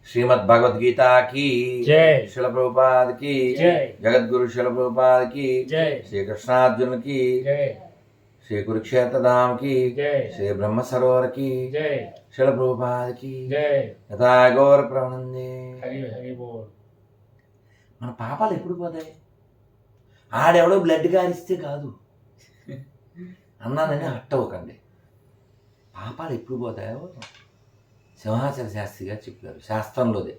श्रीमद् भगवद गीता की जय। शिल प्रभुपाद की जय। जगत गुरु शिल प्रभुपाद की जय। श्री कृष्णार्जुन की जय। श्री कुरुक्षेत्र धाम की जय। श्री ब्रह्म सरोवर की जय। शिल प्रभुपाद की जय। యథా గౌర ప్రవణందే. హరి హరి బోల్. మన పాపాలు ఎప్పుడు పోతాయి? ఆడెవడో బ్లడ్ కారిస్తే కాదు అన్నానని అట్టవకండి. పాపాలు ఎప్పుడు పోతాయో సింహాచల శాస్త్రి గారు చెప్పారు శాస్త్రంలోదే.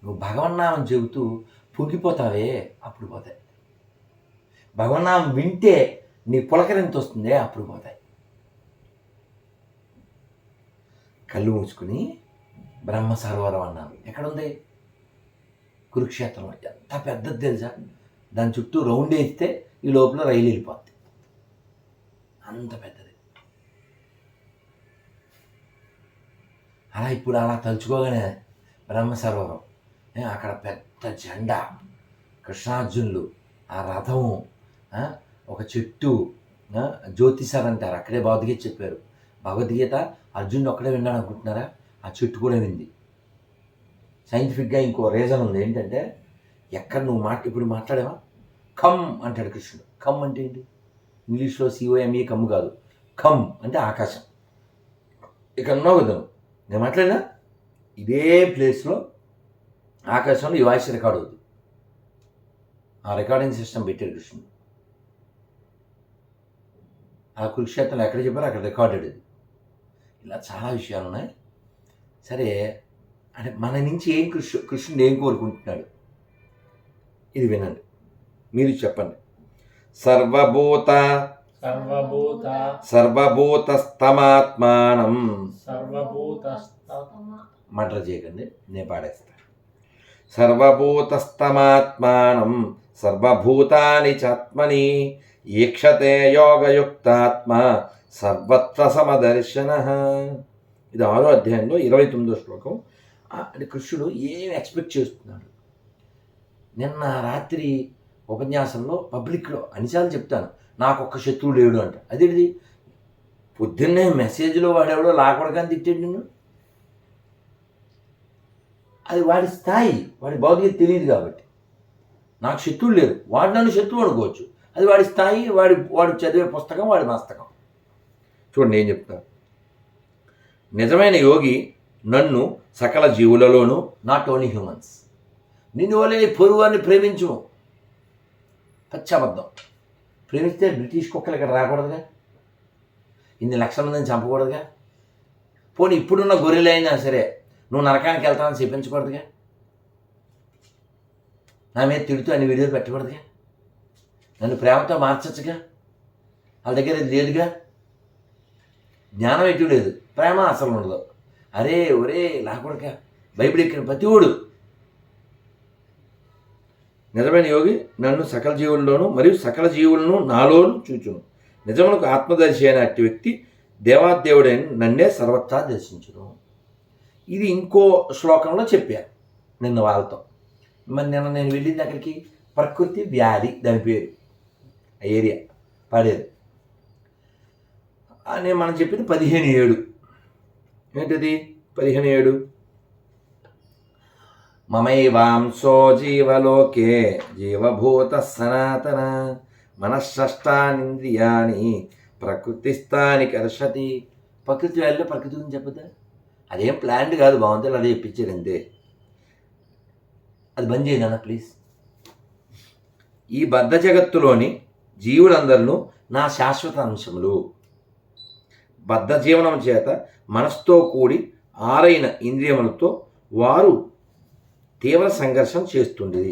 నువ్వు భగవన్నామం చెబుతూ పొంగిపోతావే అప్పుడు పోతాయి. భగవన్నామం వింటే నీ పులకరింత వస్తుందే అప్పుడు పోతాయి. కళ్ళు మూసుకుని బ్రహ్మ సరోవరం అన్నాను. ఎక్కడుంది? కురుక్షేత్రం. ఎంత పెద్దది తెలుసా? దాని చుట్టూ రౌండ్ వేస్తే ఈ లోపల రైలు వెళ్ళిపోద్ది. అంత పెద్దది. అలా ఇప్పుడు అలా తలుచుకోగానే బ్రహ్మ సరోవరం, అక్కడ పెద్ద జెండా, కృష్ణార్జునులు, ఆ రథము, ఒక చెట్టు, జ్యోతిషార్ అంటారు. అక్కడే భగవద్గీత చెప్పారు. భగవద్గీత అర్జునుడు ఒక్కడే విన్నాడు అనుకుంటున్నారా? ఆ చెట్టు కూడా వింది. సైంటిఫిక్గా ఇంకో రీజన్ ఉంది. ఏంటంటే ఎక్కడ నువ్వు ఇప్పుడు మాట్లాడేవా కమ్ అంటాడు కృష్ణుడు. కమ్ అంటే ఏంటి? ఇంగ్లీష్లో COME కమ్ కాదు. కమ్ అంటే ఆకాశం. ఇక్కడ ఉన్నావు కదా నేను మాట్లాడినా ఇదే ప్లేస్లో ఆకాశంలో ఈ వాయిస్ రికార్డ్ అవుతుంది. ఆ రికార్డింగ్ సిస్టమ్ పెట్టాడు కృష్ణుడు. ఆ కురుక్షేత్రంలో ఎక్కడ చెప్పారో అక్కడ రికార్డెడ్ ఇది. ఇలా చాలా విషయాలు ఉన్నాయి. సరే, అంటే మన నుంచి ఏం కృష్ణుడు ఏం కోరుకుంటున్నాడు ఇది వినండి, మీరు చెప్పండి. సర్వభూతస్తమాత్మానం. మడ్ర చేయకండి, నేను పాడేస్తా. సర్వభూతస్తమాత్మానం సర్వభూతాని చాత్మని ఈక్షతే యోగయుక్తాత్మ సర్వత్ర సమదర్శన. ఇది 6వ అధ్యాయంలో 29వ శ్లోకం. అంటే కృష్ణుడు ఏం ఎక్స్పెక్ట్ చేస్తున్నాడు? నిన్న రాత్రి ఉపన్యాసంలో పబ్లిక్లో అన్నిసార్లు చెప్తాను, నాకు ఒక్క శత్రువు లేడు అంట. అదేంటిది? పొద్దున్నే మెసేజ్లో వాడెవడో లాకూడగానే తిట్టాడు నిన్ను. అది వాడి స్థాయి, వాడి భౌతికత తెలియదు కాబట్టి. నాకు శత్రువులు లేరు, వాడు నన్ను శత్రువు అనుకోవచ్చు. అది వాడి స్థాయి, వాడు చదివే పుస్తకం, వాడి మస్తకం. చూడండి ఏం చెప్తాను. నిజమైన యోగి నన్ను సకల జీవులలోనూ, నాట్ ఓన్లీ హ్యూమన్స్, నిన్ను వలే పొరుగువారిని ప్రేమించు. పచ్చబద్ధం. ప్రేమిస్తే బ్రిటిష్ కుక్కలు ఇక్కడ రాకూడదుగా, ఇన్ని లక్షల మందిని చంపకూడదుగా, పోనీ ఇప్పుడున్న గొర్రెలు అయినా సరే నువ్వు నరకానికి వెళ్తానని చెప్పించకూడదుగా, నా మీద తిడుతూ అన్ని వీడియోలు పెట్టకూడదుగా, నన్ను ప్రేమతో మార్చచ్చుగా, వాళ్ళ దగ్గర లేదుగా. జ్ఞానం ఎటు లేదు, ప్రేమ అసలు ఉండదు. అరే ఒరే లాకూడదుగా. బైబిల్ ఎక్కిన ప్రతివాడు నిజమైన యోగి నన్ను సకల జీవుల్లోనూ మరియు సకల జీవులను నాలోను చూచును. నిజమునకు ఆత్మదర్శి అయిన అట్టి వ్యక్తి దేవాదేవుడైన నన్నే సర్వత్రా దర్శించును. ఇది ఇంకో శ్లోకంలో చెప్పాను నిన్న వాళ్ళతో. మరి నిన్న నేను వెళ్ళింది అక్కడికి ప్రకృతి వ్యాధి, దాని పేరు, ఆ ఏరియా పాడేరు. నేను మనం చెప్పింది 15:7. ఏంటది 15:7? మమైవాంశో జీవలోకే జీవభూత సనాతన మనఃషష్టానింద్రియాణి ప్రకృతిస్థాని కర్షతి. ప్రకృతి వ్యాధిలో ప్రకృతి గురించి చెప్పదా? అదేం ప్లాన్డ్ కాదు, బాగుంటుంది అదే చెప్పించారు అంతే. అది బంద్ చేయనా ప్లీజ్. ఈ బద్ధ జగత్తులోని జీవులందరూ నా శాశ్వత అంశములు. బద్ధ జీవనం చేత మనసుతో కూడి ఆరైన ఇంద్రియములతో వారు తీవ్ర సంఘర్షణ చేస్తుండేది.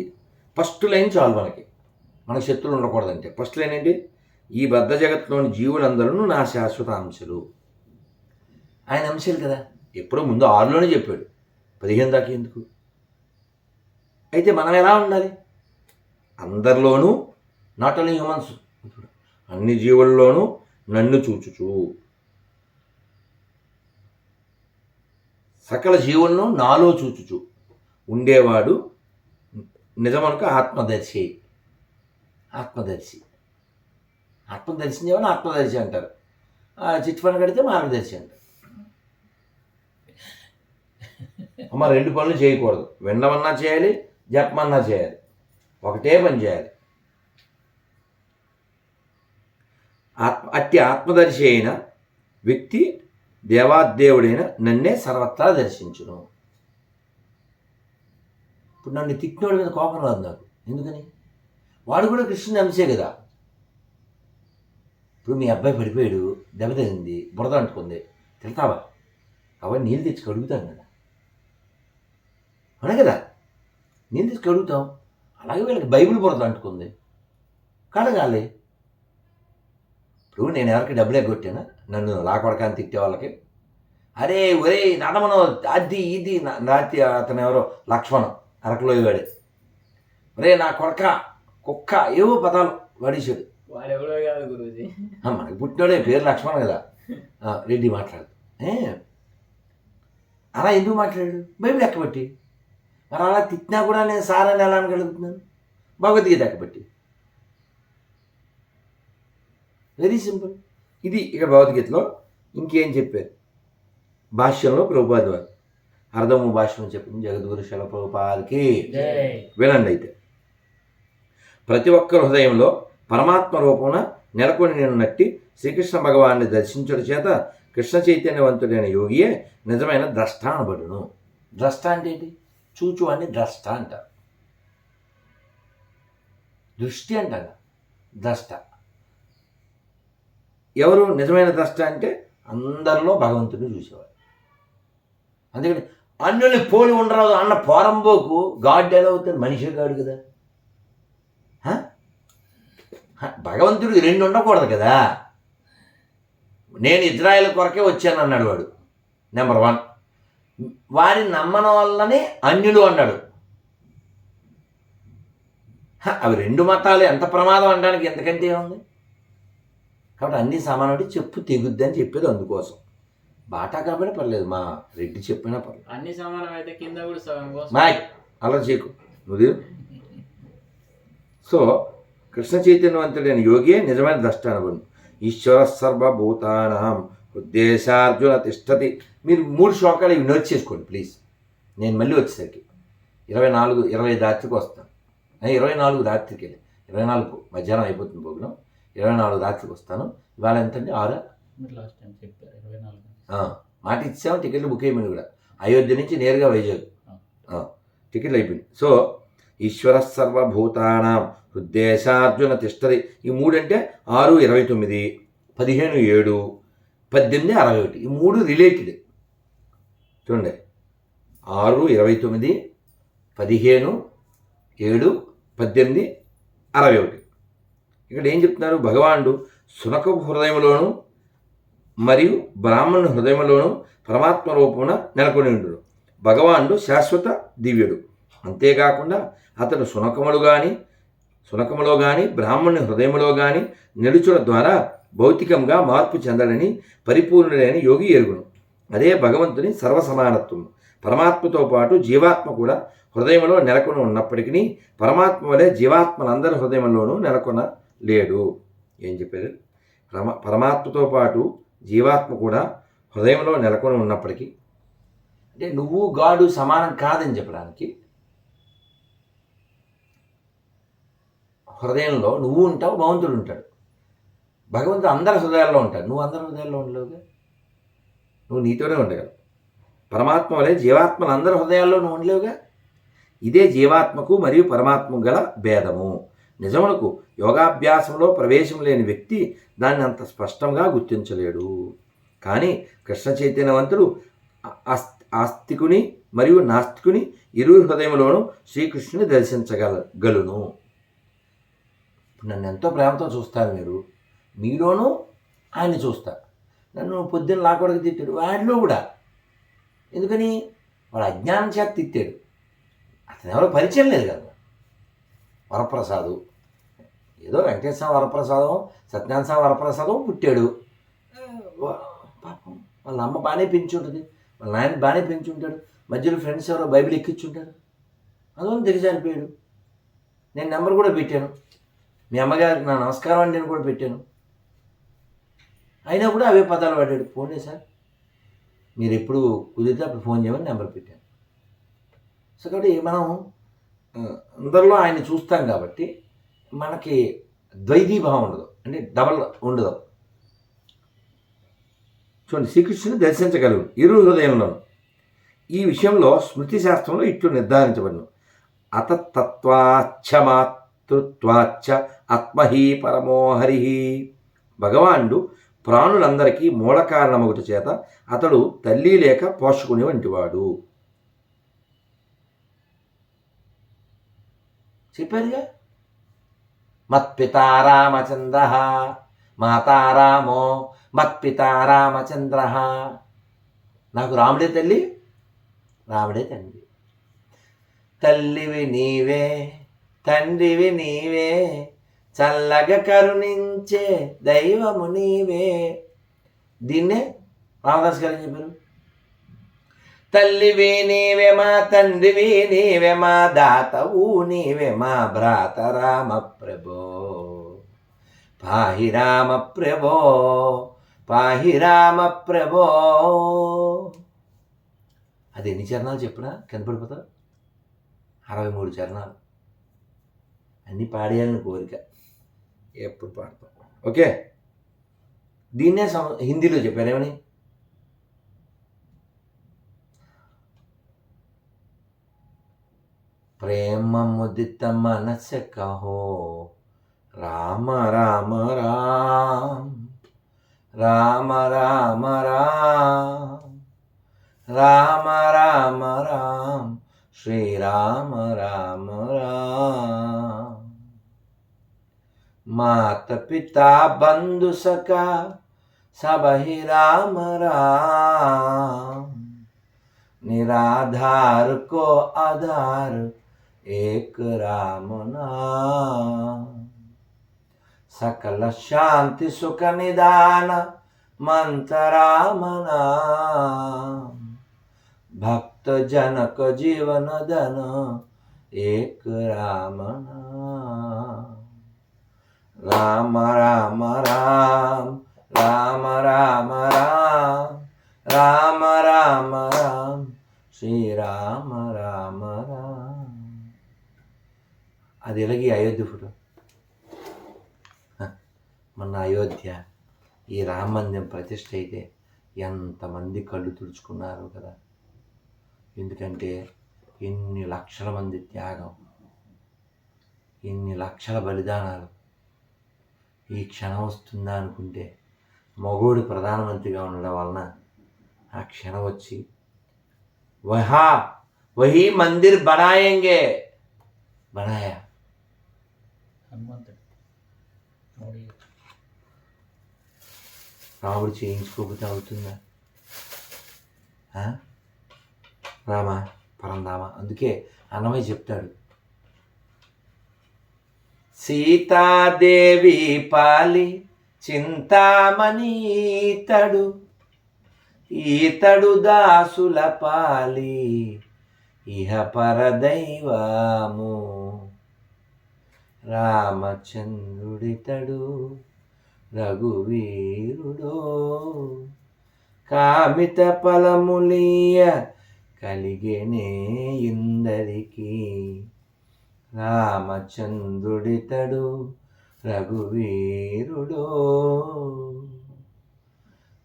ఫస్ట్ లైన్ చాలు మనకి శత్రువులు ఉండకూడదంటే. ఫస్ట్ లైన్ ఏంటి? ఈ బద్ధ జగత్తులోని జీవులందరూ నా శాశ్వత అంశాలు. ఆయన అంశాలు కదా, ఎప్పుడో ముందు 6లోనే చెప్పాడు, 15 దాకా ఎందుకు? అయితే మనం ఎలా ఉండాలి? అందరిలోనూ, నాట్ ఓన్లీ హ్యూమన్స్, అన్ని జీవుల్లోనూ నన్ను చూచుచు, సకల జీవులను నాలో చూచుచు ఉండేవాడు నిజమనుక ఆత్మదర్శి. ఆత్మదర్శి ఆత్మదర్శించేవాడు ఆత్మదర్శి అంటారు. చిట్ ఫండ్ కడితే మార్గదర్శి అంటారు. అమ్మ 2 పనులు చేయకూడదు. వినమన్నా చేయాలి, జపమన్నా చేయాలి. ఒకటే పని చేయాలి. అట్టి ఆత్మదర్శి అయిన వ్యక్తి దేవాదేవుడైన నన్నే సర్వత్రా దర్శించును. ఇప్పుడు నన్ను తిట్టినోడి మీద కోపం రాదు నాకు. ఎందుకని? వాడు కూడా కృష్ణుని అంశే కదా. ఇప్పుడు మీ అబ్బాయి పడిపోయాడు, దెబ్బ తగిలింది, బురద అంటుకుంది, తిడతావా? కాబట్టి నీళ్ళు తెచ్చి కడుగుతాం కదా, అవునా కదా? నీళ్ళు తెచ్చి కడుగుతాం. అలాగే వీళ్ళకి బైబిల్ బురద అంటుకుంది, కడగాలి. ఇప్పుడు నేను ఎవరికి డబ్బులు ఎగ్గొట్టానా? నన్ను లాకొడకాన్ని తిట్టే వాళ్ళకి, అరే ఒరే నడమను అది ఇది నాతి అతను ఎవరో లక్ష్మణం అరకులోకి వాడే, ఒరే నా కొడక కుక్క ఏవో పదాలు వాడేశాడు. వాడెవడో కాదు గురూజీ, మనకి పుట్టినోడే, పేరు లక్ష్మణ్ కదా. రెడ్డి మాట్లాడు, అలా ఎందుకు మాట్లాడాడు? బైబిల్ ఎక్కబట్టి. మరి అలా తిట్టినా కూడా నేను సారని ఎలా అనగలుగుతున్నాను? భగవద్గీత ఎక్కబట్టి. Very simple. ఇది ఇక్కడ భగవద్గీతలో ఇంకేం చెప్పారు? భాష్యంలో ప్రభుపాద వారు అర్ధము భాష్యం చెప్పింది జగద్గురు శిల ప్రభుపాదకి వినండి. అయితే ప్రతి ఒక్కరి హృదయంలో పరమాత్మ రూపమున నెలకొని నట్టి శ్రీకృష్ణ భగవాన్ని దర్శించుట చేత కృష్ణ చైతన్యవంతుడైన యోగియే నిజమైన ద్రష్ట అనబడును. ద్రష్ట అంటే ఏంటి? చూచు అని ద్రష్ట అంటారు. దృష్టి అంటారు, ద్రష్ట. ఎవరు నిజమైన ద్రష్ట అంటే అందరిలో భగవంతుడిని చూసేవాడు. అందుకని అన్యుల్ని పోలి ఉండరాదు అన్న పోరంబోకు గాడ్ ఎలా అవుతాడు? మనిషి కాడు కదా. భగవంతుడికి 2 ఉండకూడదు కదా. నేను ఇజ్రాయెల్ కొరకే వచ్చాను అన్నాడు వాడు, నెంబర్ 1. వారిని నమ్మడం వల్లనే అన్యులు అన్నాడు. అవి 2 మతాలు ఎంత ప్రమాదం అనడానికి ఎంతకంటే ఏముంది? కాబట్టి అన్నీ సమానమని చెప్పు తెగుద్ది అని చెప్పేది అందుకోసం. బాటా కాబట్టి పర్లేదు, మా రెడ్డి చెప్పినా పర్లేదు. అన్ని సమానం అయితే కింద కూడా సగం మాయ్ అలా చేయకు నువ్వు. సో కృష్ణ చైతన్యవంతుడైన యోగియే నిజమైన ద్రష్ట అనబడును. ఈశ్వర సర్వభూతానాం ఉద్దేశార్జున తిష్టతి. మీరు 3 శ్లోకాలు ఇవి నోట్ చేసుకోండి ప్లీజ్. నేను మళ్ళీ వచ్చేసరికి 20 రాత్రికి వస్తాను. 24 రాత్రికి వెళ్ళి 24 మధ్యాహ్నం అయిపోతుంది ప్రోగ్రాం. 24 రాత్రికి వస్తాను. ఇవాళ ఎంతండి? 6 లాస్ట్ టైం చెప్పారు 24. మాట ఇచ్చాము. టికెట్లు బుక్ అయిపోయింది కూడా. అయోధ్య నుంచి నేరుగా వైజాగ్ టికెట్లు అయిపోయింది. సో ఈశ్వర సర్వభూతానాం హృద్దేశార్జున తిష్టతి. ఈ 3 అంటే 6, 29, 15, 7, 18, 61. ఈ 3 రిలేటెడ్. చూడండి, 6, 29, 15, 7, 18, 61. ఇక్కడ ఏం చెప్తున్నారు? భగవానుడు శునకపు హృదయంలోను మరియు బ్రాహ్మణుని హృదయంలోను పరమాత్మ రూపమున నెలకొని ఉండు. భగవానుడు శాశ్వత దివ్యుడు. అంతేకాకుండా అతడు శునకములో కానీ బ్రాహ్మణుని హృదయంలో కానీ నిలుచుల ద్వారా భౌతికంగా మార్పు చెందడని పరిపూర్ణుడైన యోగి ఎరుగును. అదే భగవంతుని సర్వసమానత్వం. పరమాత్మతో పాటు జీవాత్మ కూడా హృదయంలో నెలకొని ఉన్నప్పటికీ పరమాత్మ వలె జీవాత్మలందరి హృదయంలోనూ నెలకొన లేడు. ఏం చెప్పారు? పరమాత్మతో పాటు జీవాత్మ కూడా హృదయంలో నెలకొని ఉన్నప్పటికీ, అంటే నువ్వు గాడు సమానం కాదని చెప్పడానికి, హృదయంలో నువ్వు ఉంటావు, భగవంతుడు ఉంటాడు. భగవంతుడు అందరి హృదయాల్లో ఉంటాడు. నువ్వు అందరి హృదయాల్లో ఉండలేవుగా. నువ్వు నీతోనే ఉండగలవు. పరమాత్మ వలె జీవాత్మలు అందరి హృదయాల్లో నువ్వు ఉండలేవుగా. ఇదే జీవాత్మకు మరియు పరమాత్మకు గల భేదము. నిజమునకు యోగాభ్యాసంలో ప్రవేశం లేని వ్యక్తి దాన్ని అంత స్పష్టంగా గుర్తించలేడు. కానీ కృష్ణ చైతన్యవంతుడు ఆస్తికుని మరియు నాస్తికుని ఇరువురి హృదయంలోనూ శ్రీకృష్ణుని దర్శించగలును. నన్ను ఎంతో ప్రేమతో చూస్తారు మీలోనూ ఆయన్ని చూస్తారు. నన్ను పొద్దున్న లాకొడకి తిట్టాడు, వాడిలో కూడా. ఎందుకని? వాడు అజ్ఞానం చేత తిట్టాడు. అతను ఎవరో పరిచయం లేదు కదా. వరప్రసాదు ఏదో వెంకటేశ్వర వరప్రసాదం, సత్యనారాయణ వరప్రసాదం పుట్టాడు. పాపం వాళ్ళ అమ్మ బాగానే పెంచుంటుంది, వాళ్ళ నాయన బాగానే పెంచుంటాడు. మధ్యలో ఫ్రెండ్స్ ఎవరో బైబిల్ ఎక్కించుంటారు. అందువల్ల దిగజారిపోయాడు. నేను నెంబర్ కూడా పెట్టాను. మీ అమ్మగారికి నా నమస్కారం అని నేను కూడా పెట్టాను. అయినా కూడా అవే పదాలు పడ్డాడు. పోనీ సార్, మీరు ఎప్పుడు కుదిరితే అప్పుడు ఫోన్ చేయమని నెంబర్ పెట్టాను. సో కాబట్టి మనం అందరిలో ఆయన చూస్తాం కాబట్టి మనకి ద్వైతీభావం ఉండదు, అంటే డబల్ ఉండదు. చూడండి, శ్రీకృష్ణుని దర్శించగలరు ఇరు హృదయంలోను. ఈ విషయంలో స్మృతి శాస్త్రంలో ఇట్లు నిర్ధారించబడిన అతత్వాచ్చ మాతృత్వాచ్చ ఆత్మహి పరమోహరి. భగవానుడు ప్రాణులందరికీ మూల కారణమొకటి చేత అతడు తల్లి లేక పోషకుని వంటివాడు. చెప్పారుగా, మత్పితా రామచంద్ర మాతారామో మత్పితా రామచంద్ర. నాకు రాముడే తల్లి, రాముడే తండ్రి. తల్లివి నీవే తండ్రివి నీవే చల్లగా కరుణించే దైవము నీవే. దీన్నే రామదాస్ గారు చెప్పారు. తల్లివి నీవే మా తండ్రివి నీవే మా దాతవు నీవే మా భ్రాత రామ ప్రభో పాహి రామ ప్రభో పాహి రామ ప్రభో. అది ఎన్ని చరణాలు చెప్పినా కింద పడిపోతా, 63 చరణాలు. అన్నీ పాడేయాలని కోరిక, ఎప్పుడు పాడతాం. ఓకే, దీన్నే హిందీలో చెప్పారేమని, ప్రేమ ముదిత మనస కహో రామ రామ రామ రామ రామ రామ రామ రామ రామ శ్రీరామ రామ రామ. मात पिता बंधु सखा सब ही राम राम निराधार को आधार एक राम नाम सकल शांति सुख निदान मंत्र राम नाम भक्त जनक जीवन धन एक राम नाम राम राम राम राम राम राम राम राम राम శ్రీ రామ రామ రామ. అది ఎలాగే అయోధ్య ఫోటో. మొన్న అయోధ్య ఈ రామ మందిరం ప్రతిష్ఠ అయితే ఎంతమంది కళ్ళు తుడుచుకున్నారు కదా. ఎందుకంటే ఎన్ని లక్షల మంది త్యాగం, ఎన్ని లక్షల బలిదానాలు. ఈ క్షణం వస్తుందా అనుకుంటే మగోడు ప్రధానమంత్రిగా ఉండడం వలన ఆ క్షణం వచ్చి వహీ మందిర్ బనాయేంగే బనాయా. రాముడు చేయించుకోకపోతే అవుతుందా? రామ పరంధామ. అందుకే అన్నమయ్య చెప్తాడు, సీతాదేవి పాలి చింతామణి ఈతడు ఈతడు దాసుల పాలి ఇహ పరదైవము రామచంద్రుడితడు రఘువీరుడో కామిత ఫలములియ కలిగెనే ఇందరికి రామచంద్రుడితడు రఘువీరుడో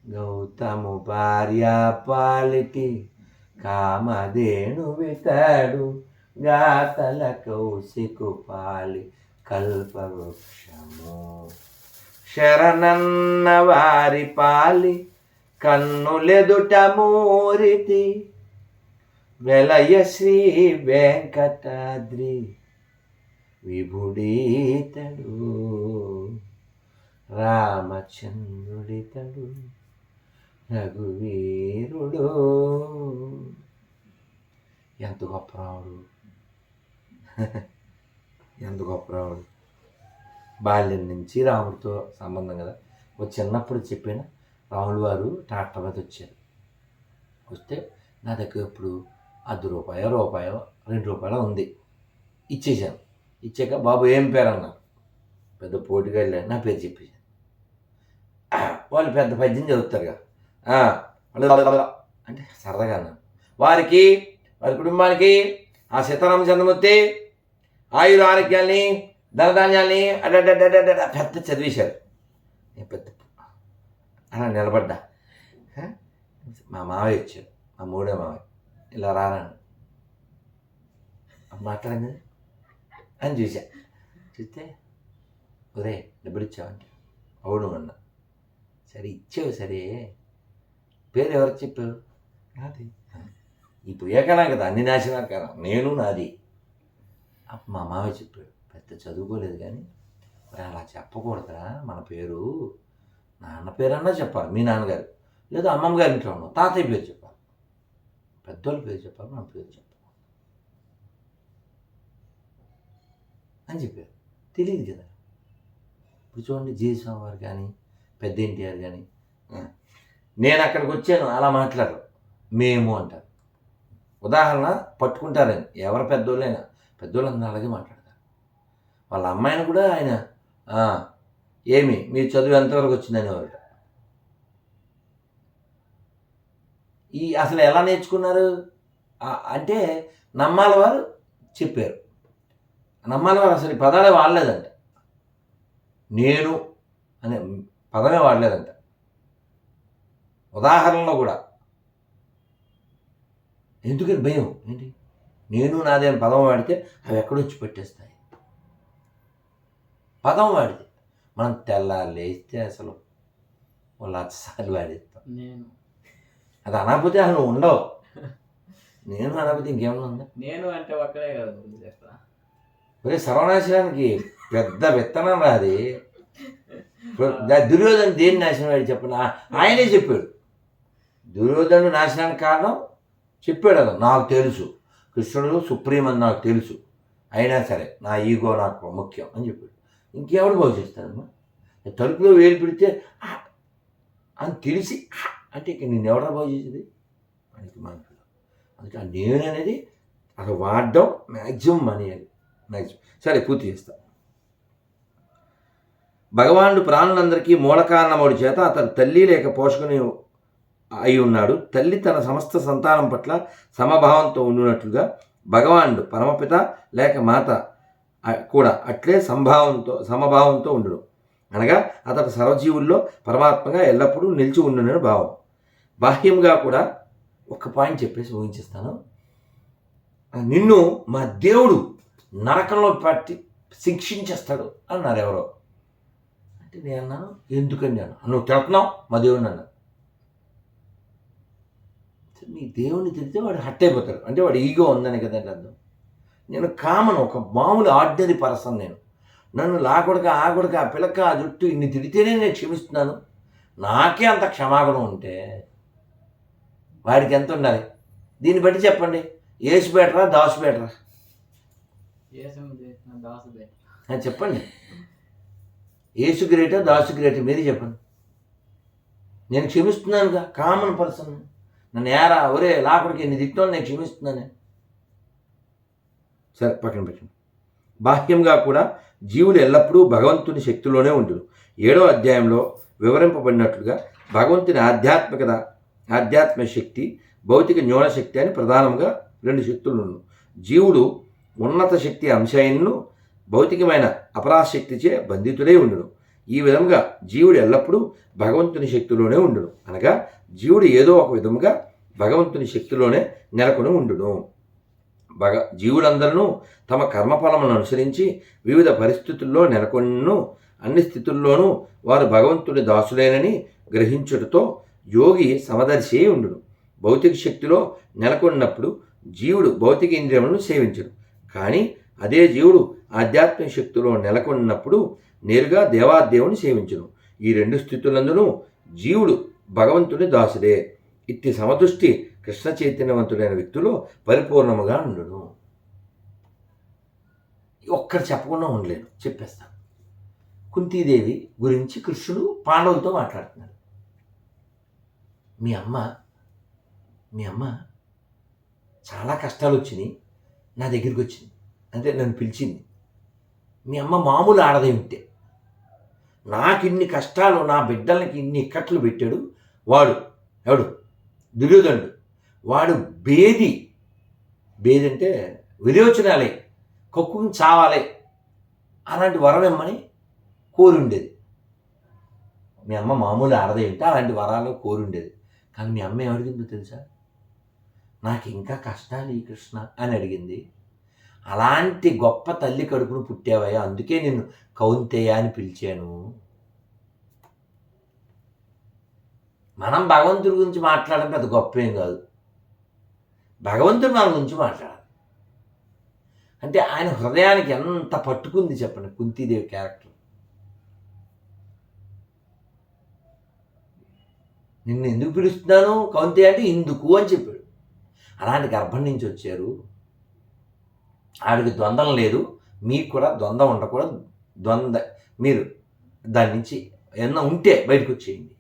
గౌతము భార్య పాలిటి కామధేను వితడు గాతల కౌశికు పాలి కల్పవృక్షము శరణన్న వారి పాలి కన్నులెదుట మూరితి వెలయ శ్రీ వెంకటాద్రి విభుడీతడు రామచంద్రుడితడు రఘువీరుడు. ఎంత గొప్ప రాముడు, ఎంత గొప్ప రాముడు. బాల్యం నుంచి రాముడితో సంబంధం కదా. ఒక చిన్నప్పుడు చెప్పిన రాములు వారు ట్రాక్టర్ మీద వచ్చారు. వస్తే నా దగ్గర ఇప్పుడు ₹10 రూపాయో ₹2 ఉంది. ఇచ్చేసాను. ఇచ్చాక బాబు ఏం పేరు అన్నారు. పెద్ద పోటీగా వెళ్ళాను, నా పేరు చెప్పేసాను. వాళ్ళు పెద్ద పద్యం చదువుతారుగా, అంటే సరదాగా అన్నాను. వారి కుటుంబానికి ఆ సీతారామచంద్రమూర్తి ఆయుర ఆరోగ్యాల్ని ధనధాన్యాల్ని పెద్ద చదివేశారు. నేను పెద్ద అలా నిలబడ్డా. మా మావయ్య వచ్చాడు, మా మూడో మావయ్య. ఇలా రారాను మాట్లాడింది అని చూస్తే ఒరే డబ్బులు ఇచ్చావంటే అవును అన్నా. సరే ఇచ్చావు, సరే పేరు ఎవరికి చెప్పావు? నాది. ఇప్పుడు ఏకనా కదా, అన్ని నాశనాలు కదా, నేను నాది. మా మావయ్య చెప్పాడు, పెద్ద చదువుకోలేదు కానీ మరి అలా చెప్పకూడదురా, మన పేరు నాన్న పేరన్నా చెప్పాలి, మీ నాన్నగారు లేదా అమ్మమ్మ గారి ఇంట్లో ఉన్నాం, తాతయ్య పేరు చెప్పాలి, పెద్దోళ్ళ పేరు చెప్పాలి, మన పేరు చెప్పాలి అని చెప్పారు. తెలియదు కదా. ఇప్పుడు చూడండి, జయస్వామి వారు కానీ పెద్ద ఎన్టీఆర్ కానీ, నేను అక్కడికి వచ్చాను అలా మాట్లాడరు, మేము అంటారు. ఉదాహరణ పట్టుకుంటారని, ఎవరు పెద్దోళ్ళైనా పెద్దోళ్ళందరూ అలాగే మాట్లాడతారు. వాళ్ళ అమ్మాయిని కూడా ఆయన ఏమి మీరు చదువు ఎంతవరకు వచ్చిందని వారు. అసలు ఎలా నేర్చుకున్నారు అంటే నమ్మాల వారు చెప్పారు. నమ్మాల వారు అసలు ఈ పదాలే వాడలేదంట, నేను అనే పదమే వాడలేదంట. ఉదాహరణలో కూడా ఎందుకని భయం ఏంటి, నేను నాదే అని పదం వాడితే అవి ఎక్కడొచ్చి పెట్టేస్తాయి. పదం వాడితే మనం తెల్లారు లేస్తే అసలు వాళ్ళు అచ్చసార్లు వాడేస్తాం. నేను అది అనకపోతే అసలు ఉండవు. నేను అనకపోతే ఇంకేమన్నా ఉందా? నేను అంటే ఒక్కడే కదా అక్కడ. ఒరే సర్వనాశనానికి పెద్ద విత్తనం రాది. దుర్యోధన దేని నాశనం వాడు చెప్పిన ఆయనే చెప్పాడు. దుర్యోధనుడు నాశనానికి కారణం చెప్పాడు కదా, నాకు తెలుసు కృష్ణుడు సుప్రీం అని నాకు తెలుసు, అయినా సరే నా ఈగో నాకు ముఖ్యం అని చెప్పాడు. ఇంకెవడు బాగు చేస్తాడమ్మా? తలుపులో వేలు పెడితే అని తెలిసి అంటే ఇక నేను ఎవడ బాగు చేసేది మనకి మనసులో. అందుకే ఆ నేను అనేది అక్కడ వాడడం మ్యాక్సిమం మానేయాలి. మ్యాక్సిమం సరే పూర్తి చేస్తా. భగవానుడు ప్రాణులందరికీ మూల కారణముడి చేత అతను తల్లి లేక పోషకుని అయి ఉన్నాడు. తల్లి తన సమస్త సంతానం పట్ల సమభావంతో ఉండునట్లుగా భగవానుడు పరమపిత లేక మాత కూడా అట్లే సమభావంతో ఉండును. అనగా అతడు సర్వజీవుల్లో పరమాత్మగా ఎల్లప్పుడూ నిలిచి ఉండునని భావం. బాహ్యంగా కూడా ఒక పాయింట్ చెప్పేసి ఊహించేస్తాను. నిన్ను మా దేవుడు నరకంలో పట్టి శిక్షించేస్తాడు అన్నారు ఎవరో. అంటే నేను అన్నాను, ఎందుకని అన్నా, నువ్వు తిడుతున్నావు మా దేవుడిని అన్నా. మీ దేవుడిని తిడితే వాడు హట్ అయిపోతాడు, అంటే వాడు ఈగో ఉందని కదండి అర్థం. నేను కామన్, ఒక మామూలు ఆర్డినరీ పర్సన్. నేను నన్ను లాకొడక ఆకొడక ఆ పిల్లక ఆ జుట్టు ఇన్ని తిడితేనే నేను క్షమిస్తున్నాను. నాకే అంత క్షమాగుణం ఉంటే వాడికి ఎంత ఉండాలి? దీన్ని బట్టి చెప్పండి, ఏసు బెటరా దాసు బెటరా? చెప్పండి, ఏసు గ్రేటా దాసు గ్రేటా? మీరే చెప్పండి. నేను క్షమిస్తున్నానుగా, కామన్ పర్సన్. నన్ను ఏరా ఒరే లాకుడికి ఎన్ని తిట్టినా నేను క్షమిస్తున్నానే. సరే పక్కన పెట్టండి. బాహ్యంగా కూడా జీవులు ఎల్లప్పుడూ భగవంతుని శక్తిలోనే ఉండును. 7వ అధ్యాయంలో వివరింపబడినట్లుగా భగవంతుని ఆధ్యాత్మిక శక్తి, భౌతిక న్యూన శక్తి అని ప్రధానంగా 2 శక్తులను. జీవుడు ఉన్నత శక్తి అంశైనను భౌతికమైన అపరాశక్తిచే బంధితుడై ఉండును. ఈ విధంగా జీవుడు ఎల్లప్పుడూ భగవంతుని శక్తిలోనే ఉండును. అనగా జీవుడు ఏదో ఒక విధముగా భగవంతుని శక్తిలోనే నెలకొని ఉండును. జీవులందరూ తమ కర్మఫలములను అనుసరించి వివిధ పరిస్థితుల్లో నెలకొను. అన్ని స్థితుల్లోనూ వారు భగవంతుని దాసులేనని గ్రహించుటతో యోగి సమదర్శి ఉండును. భౌతిక శక్తిలో నెలకొన్నప్పుడు జీవుడు భౌతిక ఇంద్రియములను సేవించడు. కానీ అదే జీవుడు ఆధ్యాత్మిక శక్తిలో నెలకొన్నప్పుడు నేరుగా దేవాదేవుని సేవించును. ఈ 2 స్థితులందునూ జీవుడు భగవంతుని దాసుడే. ఇట్టి సమదృష్టి కృష్ణ చైతన్యవంతుడైన వ్యక్తిలో పరిపూర్ణముగా ఉండును. ఒక్కటి చెప్పకుండా ఉండలేను, చెప్పేస్తాను. కుంతీదేవి గురించి కృష్ణుడు పాండవులతో మాట్లాడుతున్నాడు. మీ అమ్మ చాలా కష్టాలు వచ్చినాయి, నా దగ్గరికి వచ్చింది, అంటే నన్ను పిలిచింది. మీ అమ్మ మామూలు ఆడదే ఉంటే, నాకు ఇన్ని కష్టాలు, నా బిడ్డలకి ఇన్ని ఇక్కట్లు పెట్టాడు వాడు ఎవడు? దుర్యోధనుడు. వాడు బేది అంటే విరోచనాలే, కొక్కుని చావాలి అలాంటి వరం ఇమ్మని కోరి ఉండేది. మీ అమ్మ మామూలు ఆడదేంటి అలాంటి వరాలు కోరి ఉండేది. కానీ మీ అమ్మ ఏమడిగిందో తెలుసా? నాకు ఇంకా కష్టాలు ఈ కృష్ణ అని అడిగింది. అలాంటి గొప్ప తల్లి కడుపును పుట్టావయ్యా, అందుకే నిన్ను కౌంతేయ అని పిలిచాను. మనం భగవంతుడి గురించి మాట్లాడడం పెద్ద గొప్ప ఏం కాదు. భగవంతుడు మన గురించి మాట్లాడాలి. అంటే ఆయన హృదయానికి ఎంత పట్టుకుంది చెప్పండి కుంతీదేవి క్యారెక్టర్. నిన్ను ఎందుకు పిలుస్తున్నాను కౌంతేయ అంటే ఇందుకు అని చెప్పాడు. అలాంటి గర్భం నుంచి వచ్చారు. ఆవిడకి ద్వంద్వం లేదు, మీకు కూడా ద్వంద్వం ఉండకూడదు. మీరు దాని నుంచి ఏమన్నా ఉంటే బయటకు వచ్చేయండి.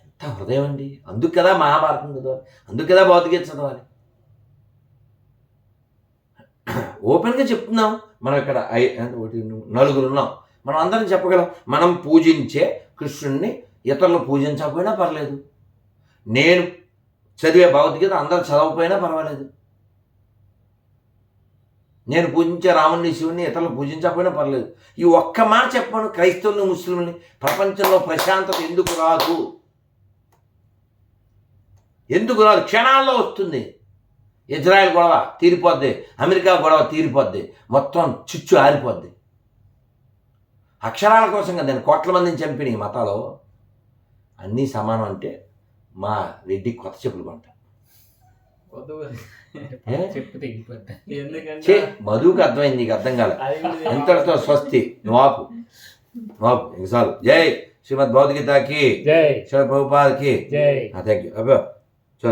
ఎంత హృదయం అండి. అందుకు కదా మహాభారతం చదవాలి, అందుకు కదా భౌతికత చదవాలి. ఓపెన్గా చెప్తున్నాం. మనం ఇక్కడ నలుగురు ఉన్నాం, మనం అందరం చెప్పగలం. మనం పూజించే కృష్ణుడిని ఇతరులు పూజించకపోయినా పర్లేదు. నేను చదివే భగవద్గీత అందరూ చదవకపోయినా పర్వాలేదు. నేను పూజించే రాముడిని శివుడిని ఇతరులు పూజించకపోయినా పర్లేదు. ఈ ఒక్క మాట చెప్పాను క్రైస్తవుల్ని ముస్లింని, ప్రపంచంలో ప్రశాంతత ఎందుకు రాదు? ఎందుకు రాదు? క్షణాల్లో వస్తుంది. ఇజ్రాయెల్ గొడవ తీరిపోద్ది, అమెరికా గొడవ తీరిపోద్ది, మొత్తం చిచ్చు ఆరిపోద్ది. అక్షరాల కోసం కదా నేను కోట్ల మందిని చంపిన ఈ మతాలు అన్నీ సమానం. అంటే మా రెడ్డి కొత్త చెప్పులు కొంటా. మధుకు అర్థమైంది, నీకు అర్థం కాలే. ఎంతటితో స్వస్తి. నువ్వు ఇంకసాలు. జై శ్రీమద్ భగవద్గీతకి, శ్రీ ప్రభుపాదకి. Thank you. అబ్బో